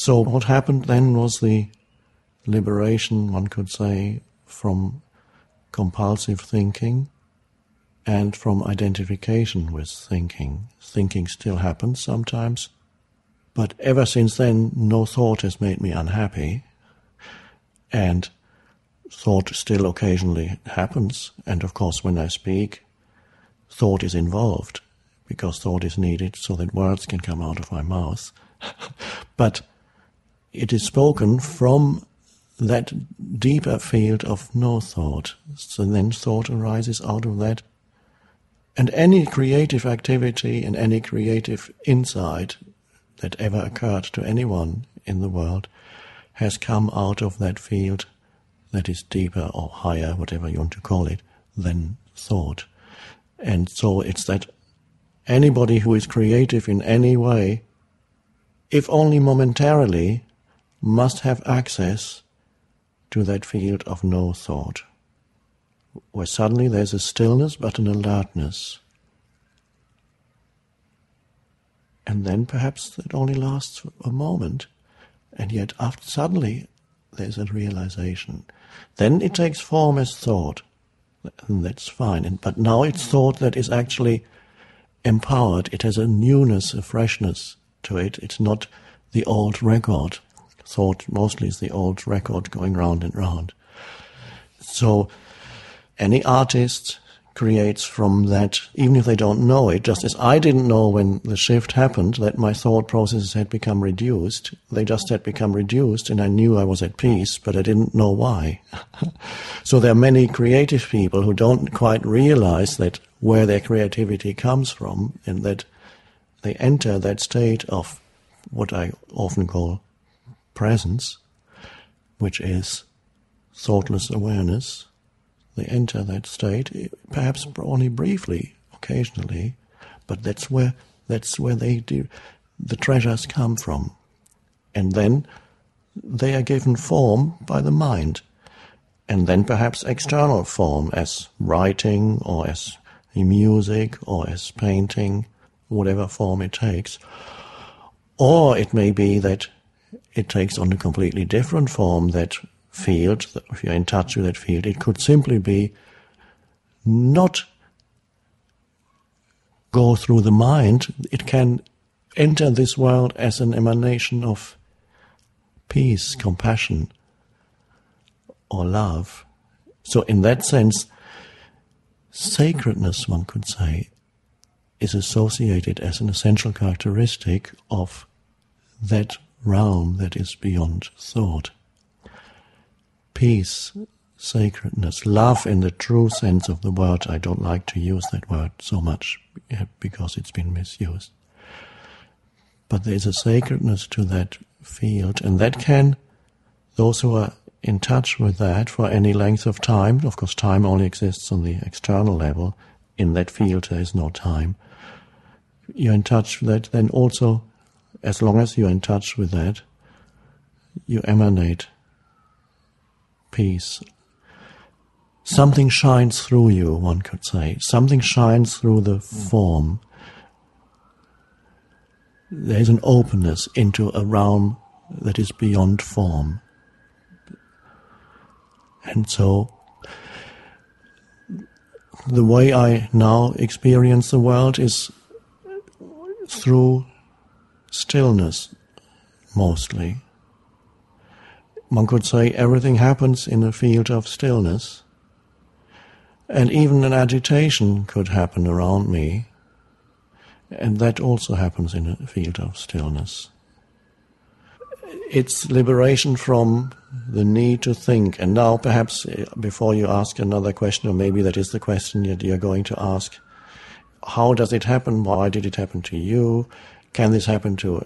So what happened then was the liberation, one could say, from compulsive thinking and from identification with thinking. Thinking still happens sometimes, but ever since then no thought has made me unhappy, and thought still occasionally happens, and of course when I speak, thought is involved, because thought is needed so that words can come out of my mouth. But it is spoken from that deeper field of no thought. So then thought arises out of that. And any creative activity and any creative insight that ever occurred to anyone in the world has come out of that field that is deeper or higher, whatever you want to call it, than thought. And so it's that anybody who is creative in any way, if only momentarily, must have access to that field of no thought, where suddenly there's a stillness but an alertness. And then perhaps it only lasts a moment, and yet after suddenly there's a realization. Then it takes form as thought, and that's fine. But now it's thought that is actually empowered. It has a newness, a freshness to it. It's not the old record. Thought mostly is the old record going round and round. So any artist creates from that, even if they don't know it, just as I didn't know when the shift happened that my thought processes had become reduced. They just had become reduced, and I knew I was at peace, but I didn't know why. So there are many creative people who don't quite realize that where their creativity comes from, and that they enter that state of what I often call presence, which is thoughtless awareness. They enter that state, perhaps only briefly, occasionally, but that's where they do, the treasures come from. And then they are given form by the mind, and then perhaps external form as writing or as music or as painting, whatever form it takes. Or it may be that it takes on a completely different form, that field, if you're in touch with that field. It could simply be not go through the mind. It can enter this world as an emanation of peace, compassion, or love. So in that sense, sacredness, one could say, is associated as an essential characteristic of that realm that is beyond thought. Peace, sacredness, love in the true sense of the word. I don't like to use that word so much because it's been misused. But there's a sacredness to that field, and that can, those who are in touch with that for any length of time, of course time only exists on the external level, in that field there is no time. You're in touch with that, then also, as long as you're in touch with that, you emanate peace. Something shines through you, one could say. Something shines through the form. There's an openness into a realm that is beyond form. And so, the way I now experience the world is through stillness, mostly. One could say everything happens in a field of stillness, and even an agitation could happen around me, and that also happens in a field of stillness. It's liberation from the need to think. And now perhaps before you ask another question, or maybe that is the question that you're going to ask, how does it happen? Why did it happen to you? Can this happen to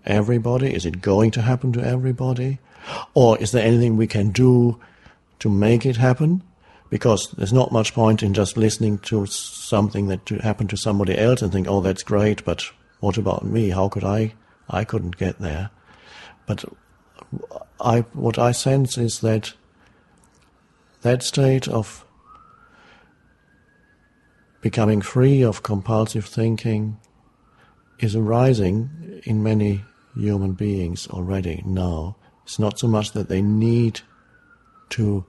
everybody? Is it going to happen to everybody? Or is there anything we can do to make it happen? Because there's not much point in just listening to something that happened to somebody else and think, oh, that's great, but what about me? How could I couldn't get there. But what I sense is that state of becoming free of compulsive thinking is arising in many human beings already know. It's not so much that they need to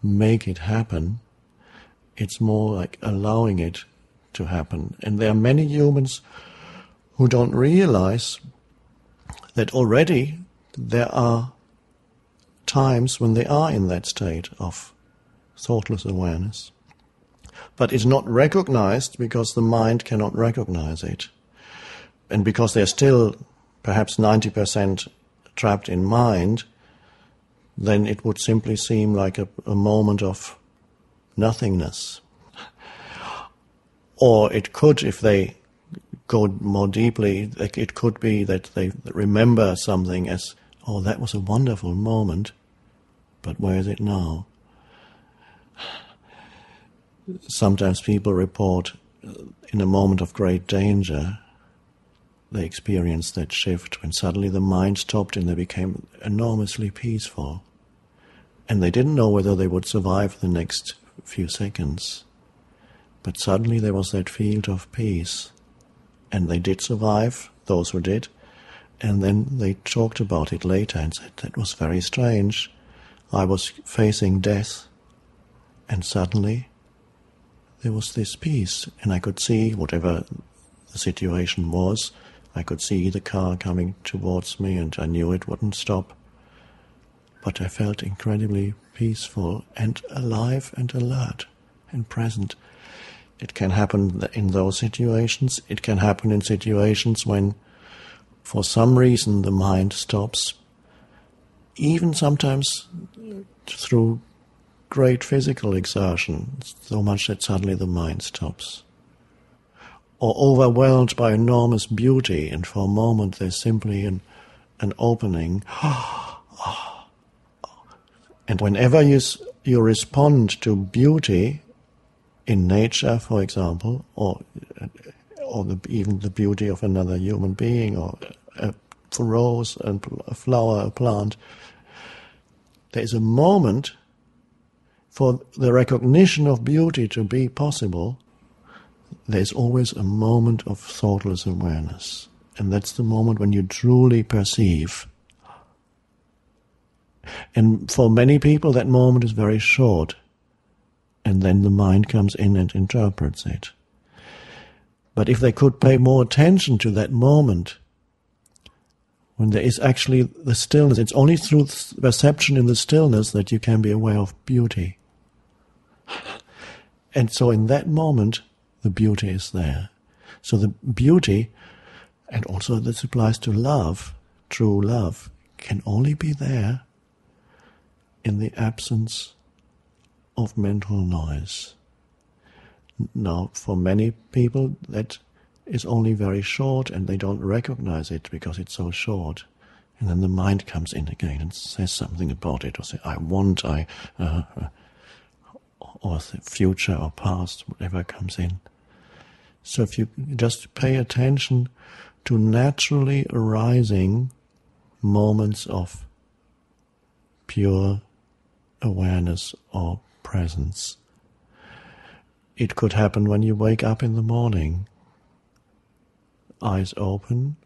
make it happen, it's more like allowing it to happen. And there are many humans who don't realize that already there are times when they are in that state of thoughtless awareness. But it's not recognized because the mind cannot recognize it. And because they're still perhaps 90% trapped in mind, then it would simply seem like a moment of nothingness. Or it could, if they go more deeply, it could be that they remember something as, oh, that was a wonderful moment, but where is it now? Sometimes people report in a moment of great danger, they experienced that shift when suddenly the mind stopped and they became enormously peaceful. And they didn't know whether they would survive the next few seconds. But suddenly there was that field of peace. And they did survive, those who did. And then they talked about it later and said, that was very strange. I was facing death. And suddenly there was this peace. And I could see whatever the situation was. I could see the car coming towards me and I knew it wouldn't stop. But I felt incredibly peaceful and alive and alert and present. It can happen in those situations. It can happen in situations when, for some reason, the mind stops. Even sometimes through great physical exertion, so much that suddenly the mind stops. Or overwhelmed by enormous beauty, and for a moment there's simply an opening. And whenever you respond to beauty in nature, for example, or even the beauty of another human being, or a rose, a flower, a plant, there is a moment for the recognition of beauty to be possible. There's always a moment of thoughtless awareness. And that's the moment when you truly perceive. And for many people that moment is very short. And then the mind comes in and interprets it. But if they could pay more attention to that moment, when there is actually the stillness, it's only through perception in the stillness that you can be aware of beauty. And so in that moment, the beauty is there. So the beauty, and also this applies to love, true love, can only be there in the absence of mental noise. Now, for many people, that is only very short, and they don't recognize it because it's so short. And then the mind comes in again and says something about it, or say, I want, or the future or past, whatever comes in. So if you just pay attention to naturally arising moments of pure awareness or presence. It could happen when you wake up in the morning, eyes open,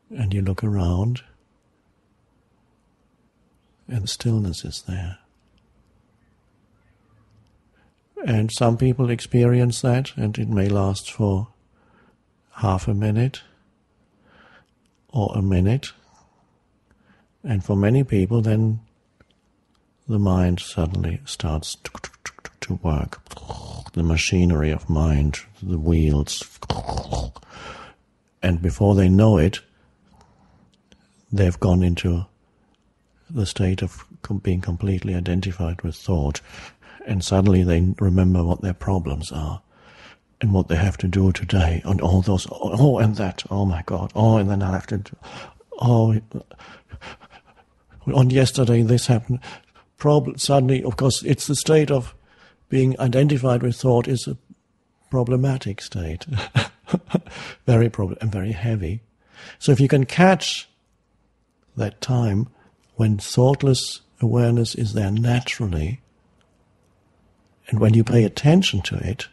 and you look around, and stillness is there. And some people experience that, and it may last for half a minute or a minute. And for many people, then the mind suddenly starts to work. The machinery of mind, the wheels. And before they know it, they've gone into the state of being completely identified with thought. And suddenly they remember what their problems are and what they have to do today, and all those, oh, and that, oh my God, oh, and then I'll have to do, oh, on yesterday this happened. Suddenly, of course, it's the state of being identified with thought is a problematic state, and very heavy. So if you can catch that time when thoughtless awareness is there naturally, and when you pay attention to it,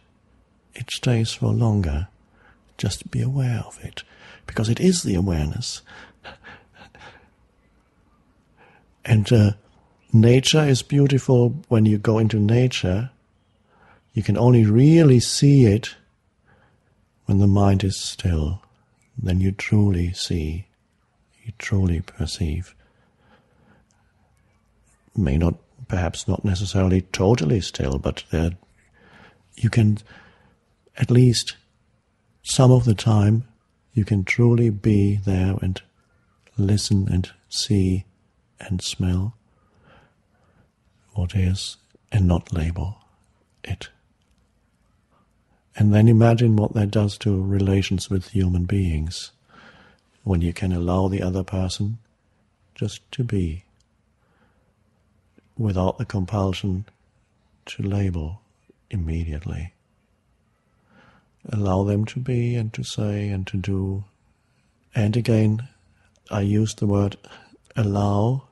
it stays for longer. Just be aware of it, because it is the awareness And nature is beautiful. When you go into nature, you can only really see it when the mind is still. Then you truly see, you truly perceive. Perhaps not necessarily totally still, but you can, at least some of the time, you can truly be there and listen and see and smell what is and not label it. And then imagine what that does to relations with human beings when you can allow the other person just to be, without the compulsion to label immediately. Allow them to be and to say and to do. And again, I use the word allow,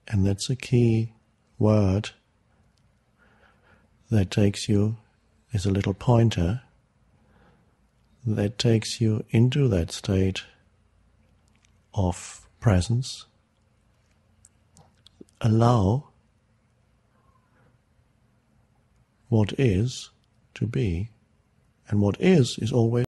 and that's a key word that takes you, is a little pointer, that takes you into that state of presence. Allow what is to be, and what is always